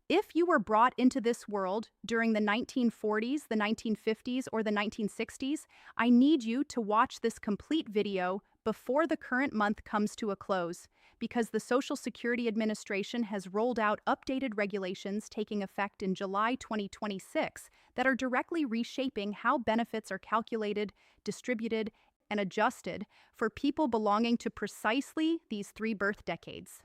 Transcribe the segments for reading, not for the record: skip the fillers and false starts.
If you were brought into this world during the 1940s, the 1950s, or the 1960s, I need you to watch this complete video before the current month comes to a close, because the Social Security Administration has rolled out updated regulations taking effect in July 2026 that are directly reshaping how benefits are calculated, distributed, and adjusted for people belonging to precisely these three birth decades.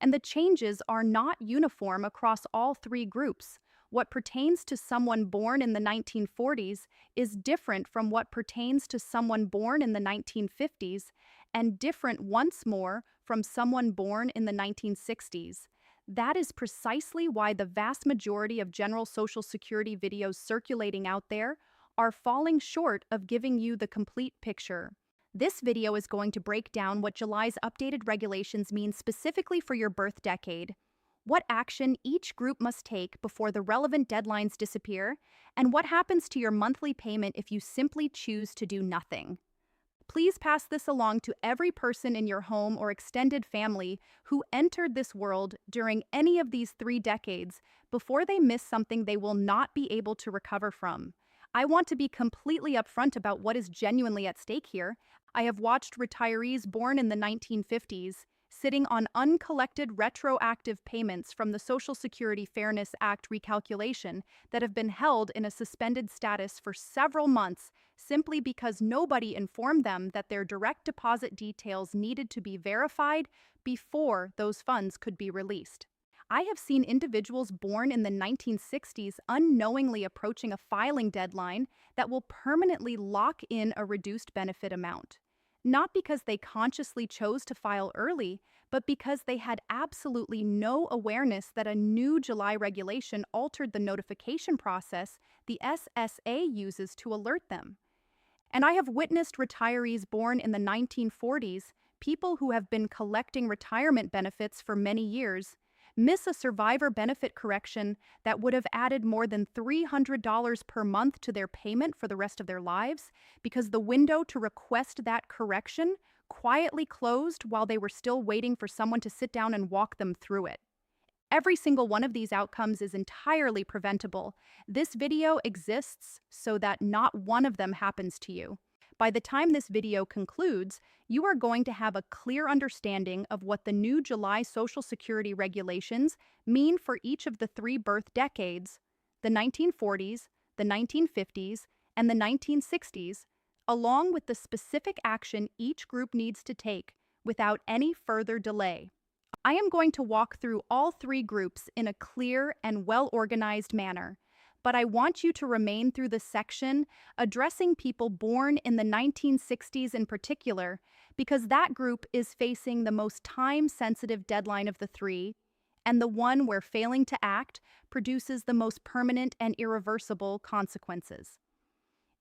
And the changes are not uniform across all three groups. What pertains to someone born in the 1940s is different from what pertains to someone born in the 1950s, and different once more from someone born in the 1960s. That is precisely why the vast majority of general Social Security videos circulating out there are falling short of giving you the complete picture. This video is going to break down what July's updated regulations mean specifically for your birth decade, what action each group must take before the relevant deadlines disappear, and what happens to your monthly payment if you simply choose to do nothing. Please pass this along to every person in your home or extended family who entered this world during any of these three decades before they miss something they will not be able to recover from. I want to be completely upfront about what is genuinely at stake here. I have watched retirees born in the 1950s sitting on uncollected retroactive payments from the Social Security Fairness Act recalculation that have been held in a suspended status for several months simply because nobody informed them that their direct deposit details needed to be verified before those funds could be released. I have seen individuals born in the 1960s unknowingly approaching a filing deadline that will permanently lock in a reduced benefit amount. Not because they consciously chose to file early, but because they had absolutely no awareness that a new July regulation altered the notification process the SSA uses to alert them. And I have witnessed retirees born in the 1940s, people who have been collecting retirement benefits for many years, miss a survivor benefit correction that would have added more than $300 per month to their payment for the rest of their lives because the window to request that correction quietly closed while they were still waiting for someone to sit down and walk them through it. Every single one of these outcomes is entirely preventable. This video exists so that not one of them happens to you. By the time this video concludes, you are going to have a clear understanding of what the new July Social Security regulations mean for each of the three birth decades, the 1940s, the 1950s, and the 1960s, along with the specific action each group needs to take without any further delay. I am going to walk through all three groups in a clear and well-organized manner, but I want you to remain through the section addressing people born in the 1960s in particular, because that group is facing the most time-sensitive deadline of the three, and the one where failing to act produces the most permanent and irreversible consequences.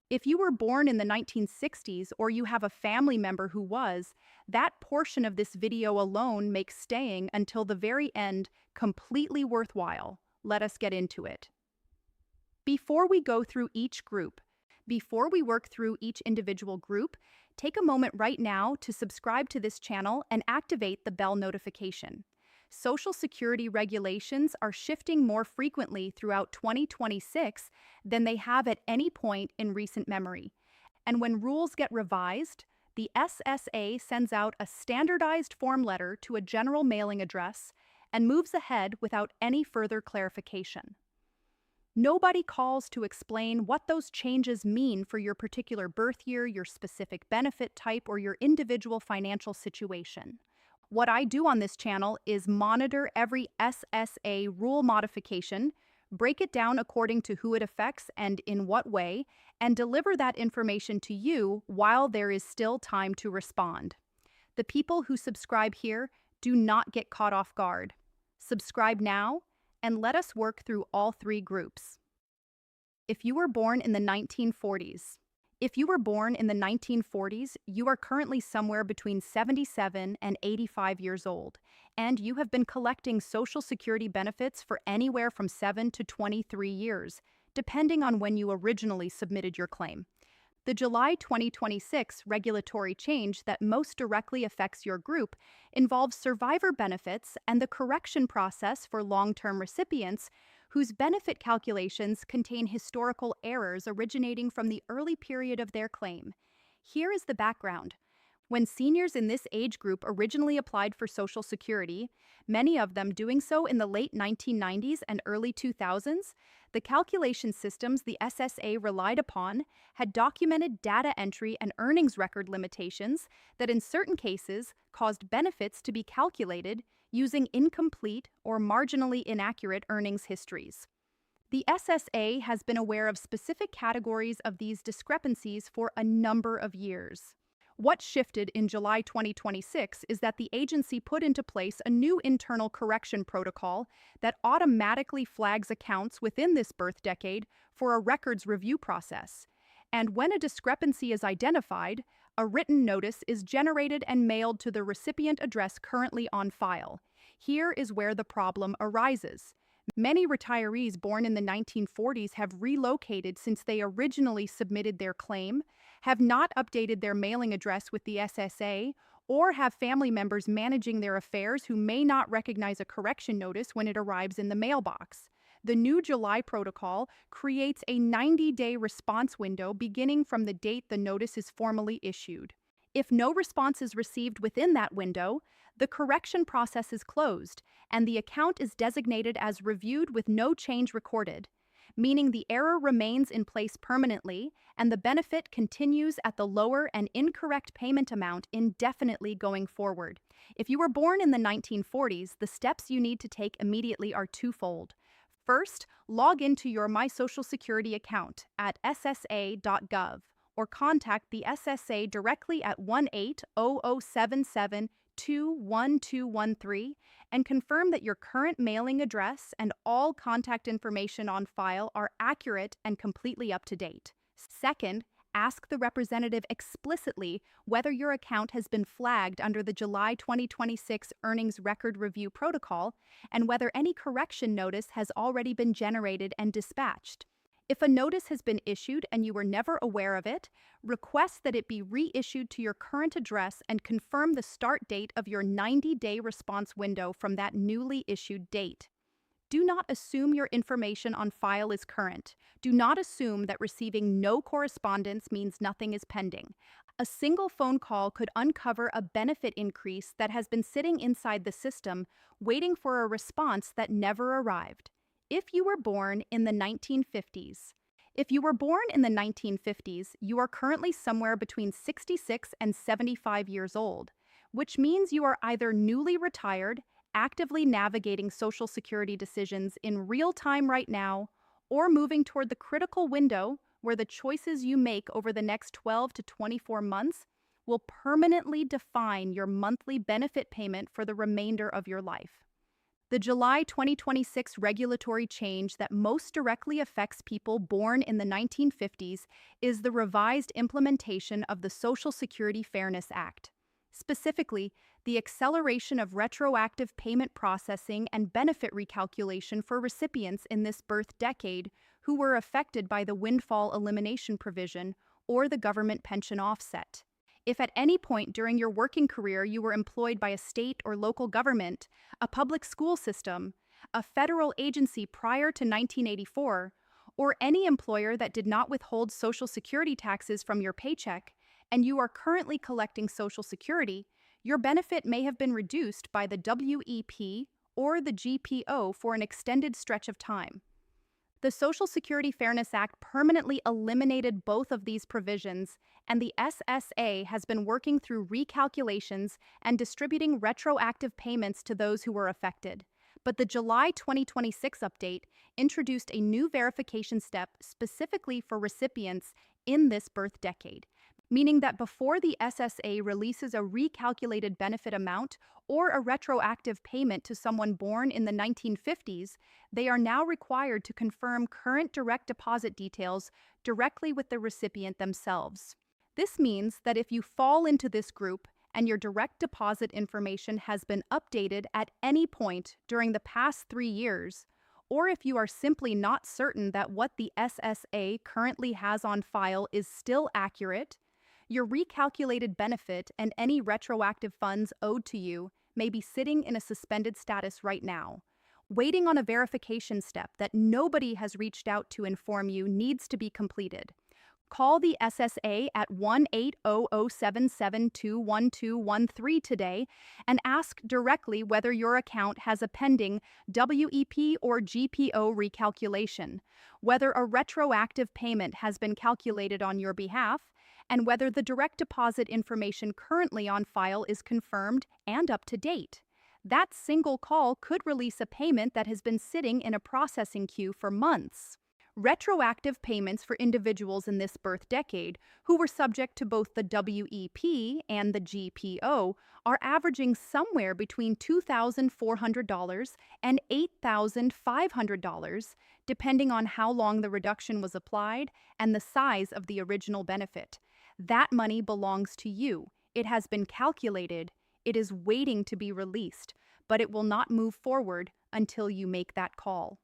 If you were born in the 1960s or you have a family member who was, that portion of this video alone makes staying until the very end completely worthwhile. Let us get into it. Before we go through each group, before we work through each individual group, take a moment right now to subscribe to this channel and activate the bell notification. Social Security regulations are shifting more frequently throughout 2026 than they have at any point in recent memory. And when rules get revised, the SSA sends out a standardized form letter to a general mailing address and moves ahead without any further clarification. Nobody calls to explain what those changes mean for your particular birth year, your specific benefit type, or your individual financial situation. What I do on this channel is monitor every SSA rule modification, break it down according to who it affects and in what way, and deliver that information to you while there is still time to respond. The people who subscribe here do not get caught off guard. Subscribe now, and let us work through all three groups. If you were born in the 1940s, you are currently somewhere between 77 and 85 years old, and you have been collecting Social Security benefits for anywhere from 7 to 23 years, depending on when you originally submitted your claim. The July 2026 regulatory change that most directly affects your group involves survivor benefits and the correction process for long-term recipients whose benefit calculations contain historical errors originating from the early period of their claim. Here is the background. When seniors in this age group originally applied for Social Security, many of them doing so in the late 1990s and early 2000s, the calculation systems the SSA relied upon had documented data entry and earnings record limitations that in certain cases caused benefits to be calculated using incomplete or marginally inaccurate earnings histories. The SSA has been aware of specific categories of these discrepancies for a number of years. What shifted in July 2026 is that the agency put into place a new internal correction protocol that automatically flags accounts within this birth decade for a records review process. And when a discrepancy is identified, a written notice is generated and mailed to the recipient address currently on file. Here is where the problem arises. Many retirees born in the 1940s have relocated since they originally submitted their claim, have not updated their mailing address with the SSA, or have family members managing their affairs who may not recognize a correction notice when it arrives in the mailbox. The new July protocol creates a 90-day response window beginning from the date the notice is formally issued. If no response is received within that window, the correction process is closed, and the account is designated as reviewed with no change recorded, meaning the error remains in place permanently and the benefit continues at the lower and incorrect payment amount indefinitely going forward. If you were born in the 1940s, the steps you need to take immediately are twofold. First, log into your My Social Security account at ssa.gov or contact the SSA directly at 1-800-77-21213 and confirm that your current mailing address and all contact information on file are accurate and completely up to date. Second, ask the representative explicitly whether your account has been flagged under the July 2026 Earnings Record Review Protocol and whether any correction notice has already been generated and dispatched. If a notice has been issued and you were never aware of it, request that it be reissued to your current address and confirm the start date of your 90-day response window from that newly issued date. Do not assume your information on file is current. Do not assume that receiving no correspondence means nothing is pending. A single phone call could uncover a benefit increase that has been sitting inside the system, waiting for a response that never arrived. If you were born in the 1950s, you are currently somewhere between 66 and 75 years old, which means you are either newly retired, actively navigating Social Security decisions in real time right now, or moving toward the critical window where the choices you make over the next 12 to 24 months will permanently define your monthly benefit payment for the remainder of your life. The July 2026 regulatory change that most directly affects people born in the 1950s is the revised implementation of the Social Security Fairness Act. Specifically, the acceleration of retroactive payment processing and benefit recalculation for recipients in this birth decade who were affected by the windfall elimination provision or the government pension offset. If at any point during your working career you were employed by a state or local government, a public school system, a federal agency prior to 1984, or any employer that did not withhold Social Security taxes from your paycheck, and you are currently collecting Social Security, your benefit may have been reduced by the WEP or the GPO for an extended stretch of time. The Social Security Fairness Act permanently eliminated both of these provisions, and the SSA has been working through recalculations and distributing retroactive payments to those who were affected. But the July 2026 update introduced a new verification step specifically for recipients in this birth decade, meaning that before the SSA releases a recalculated benefit amount or a retroactive payment to someone born in the 1950s, they are now required to confirm current direct deposit details directly with the recipient themselves. This means that if you fall into this group and your direct deposit information has been updated at any point during the past 3 years, or if you are simply not certain that what the SSA currently has on file is still accurate, your recalculated benefit and any retroactive funds owed to you may be sitting in a suspended status right now. Waiting on a verification step that nobody has reached out to inform you needs to be completed. Call the SSA at 1-800-772-1213 today and ask directly whether your account has a pending WEP or GPO recalculation, whether a retroactive payment has been calculated on your behalf, and whether the direct deposit information currently on file is confirmed and up to date. That single call could release a payment that has been sitting in a processing queue for months. Retroactive payments for individuals in this birth decade who were subject to both the WEP and the GPO are averaging somewhere between $2,400 and $8,500, depending on how long the reduction was applied and the size of the original benefit. That money belongs to you. It has been calculated. It is waiting to be released, but it will not move forward until you make that call.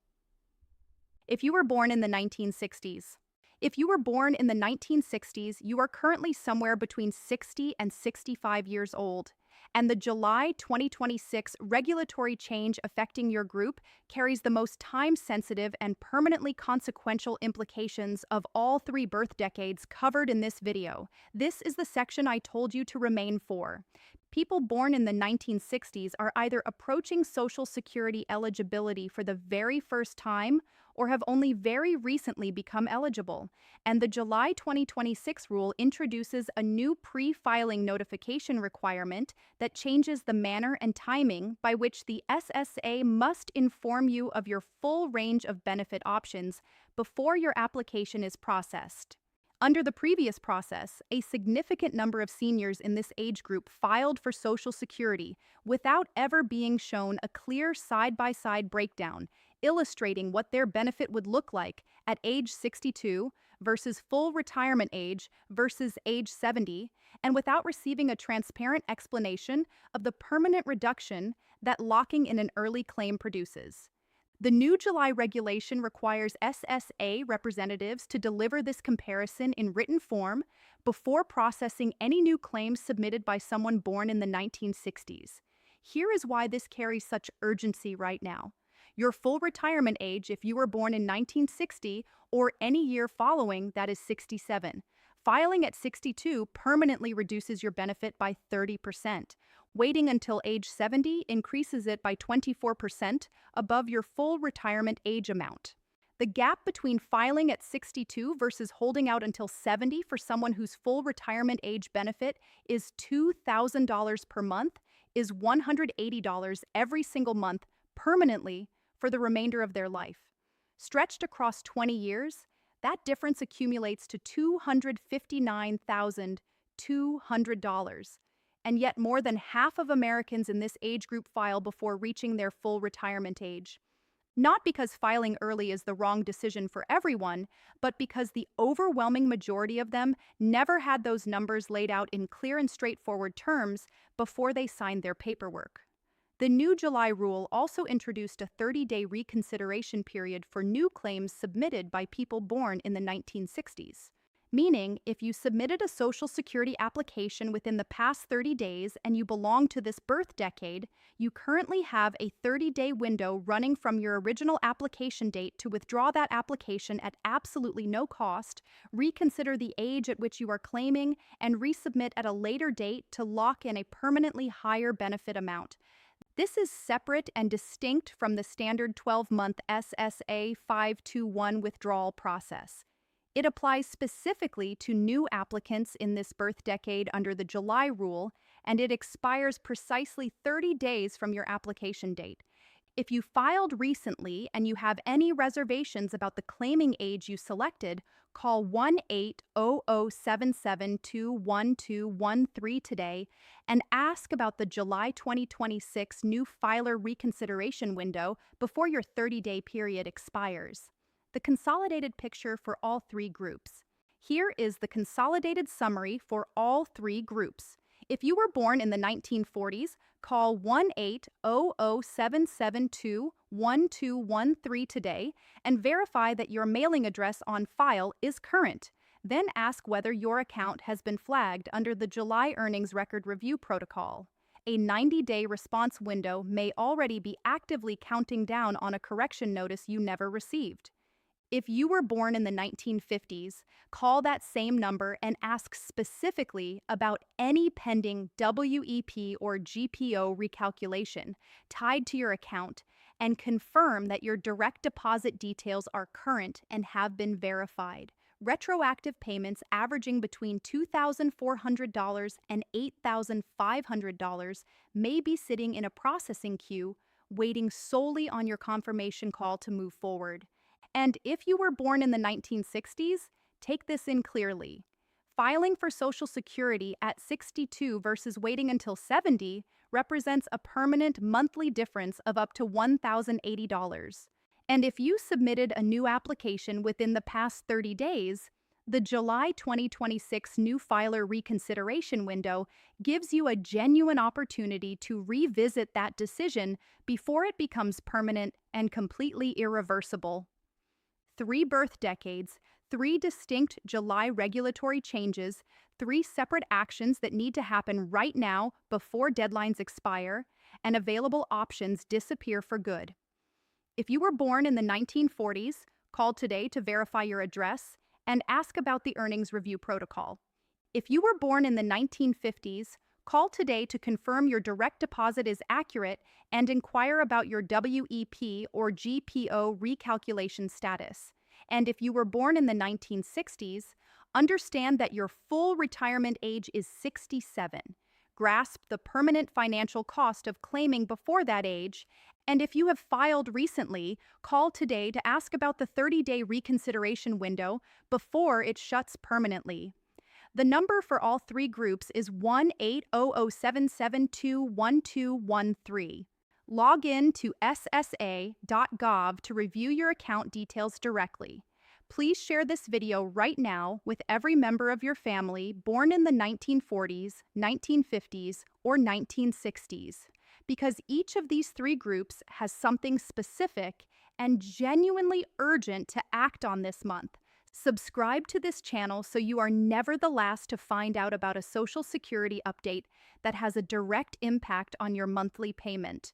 If you were born in the 1960s. If you were born in the 1960s, you are currently somewhere between 60 and 65 years old, and the July 2026 regulatory change affecting your group carries the most time-sensitive and permanently consequential implications of all 3 birth decades covered in this video. This is the section I told you to remain for. People born in the 1960s are either approaching Social Security eligibility for the very first time or have only very recently become eligible, and the July 2026 rule introduces a new pre-filing notification requirement that changes the manner and timing by which the SSA must inform you of your full range of benefit options before your application is processed. Under the previous process, a significant number of seniors in this age group filed for Social Security without ever being shown a clear side-by-side breakdown illustrating what their benefit would look like at age 62 versus full retirement age versus age 70, and without receiving a transparent explanation of the permanent reduction that locking in an early claim produces. The new July regulation requires SSA representatives to deliver this comparison in written form before processing any new claims submitted by someone born in the 1960s. Here is why this carries such urgency right now. Your full retirement age if you were born in 1960 or any year following that is 67. Filing at 62 permanently reduces your benefit by 30%. Waiting until age 70 increases it by 24% above your full retirement age amount. The gap between filing at 62 versus holding out until 70 for someone whose full retirement age benefit is $2,000 per month is $180 every single month permanently for the remainder of their life. Stretched across 20 years, that difference accumulates to $259,200. And yet more than half of Americans in this age group file before reaching their full retirement age. Not because filing early is the wrong decision for everyone, but because the overwhelming majority of them never had those numbers laid out in clear and straightforward terms before they signed their paperwork. The new July rule also introduced a 30-day reconsideration period for new claims submitted by people born in the 1960s. Meaning, if you submitted a Social Security application within the past 30 days and you belong to this birth decade, you currently have a 30-day window running from your original application date to withdraw that application at absolutely no cost, reconsider the age at which you are claiming, and resubmit at a later date to lock in a permanently higher benefit amount. This is separate and distinct from the standard 12-month SSA 521 withdrawal process. It applies specifically to new applicants in this birth decade under the July rule, and it expires precisely 30 days from your application date. If you filed recently and you have any reservations about the claiming age you selected, call 1-800-772-1213 today and ask about the July 2026 new filer reconsideration window before your 30-day period expires. The consolidated picture for all 3 groups. Here is the consolidated summary for all 3 groups. If you were born in the 1940s, call 1-800-772-1213 today and verify that your mailing address on file is current. Then ask whether your account has been flagged under the July Earnings Record Review Protocol. A 90-day response window may already be actively counting down on a correction notice you never received. If you were born in the 1950s, call that same number and ask specifically about any pending WEP or GPO recalculation tied to your account and confirm that your direct deposit details are current and have been verified. Retroactive payments averaging between $2,400 and $8,500 may be sitting in a processing queue, waiting solely on your confirmation call to move forward. And if you were born in the 1960s, take this in clearly. Filing for Social Security at 62 versus waiting until 70 represents a permanent monthly difference of up to $1,080. And if you submitted a new application within the past 30 days, the July 2026 new filer reconsideration window gives you a genuine opportunity to revisit that decision before it becomes permanent and completely irreversible. 3 birth decades, 3 distinct July regulatory changes, 3 separate actions that need to happen right now before deadlines expire, and available options disappear for good. If you were born in the 1940s, call today to verify your address and ask about the Earnings Review Protocol. If you were born in the 1950s, call today to confirm your direct deposit is accurate and inquire about your WEP or GPO recalculation status. And if you were born in the 1960s, understand that your full retirement age is 67. Grasp the permanent financial cost of claiming before that age. And if you have filed recently, call today to ask about the 30-day reconsideration window before it shuts permanently. The number for all 3 groups is 1-800-772-1213. Log in to ssa.gov to review your account details directly. Please share this video right now with every member of your family born in the 1940s, 1950s, or 1960s, because each of these 3 groups has something specific and genuinely urgent to act on this month. Subscribe to this channel so you are never the last to find out about a Social Security update that has a direct impact on your monthly payment.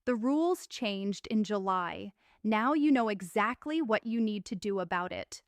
The rules changed in July. Now you know exactly what you need to do about it.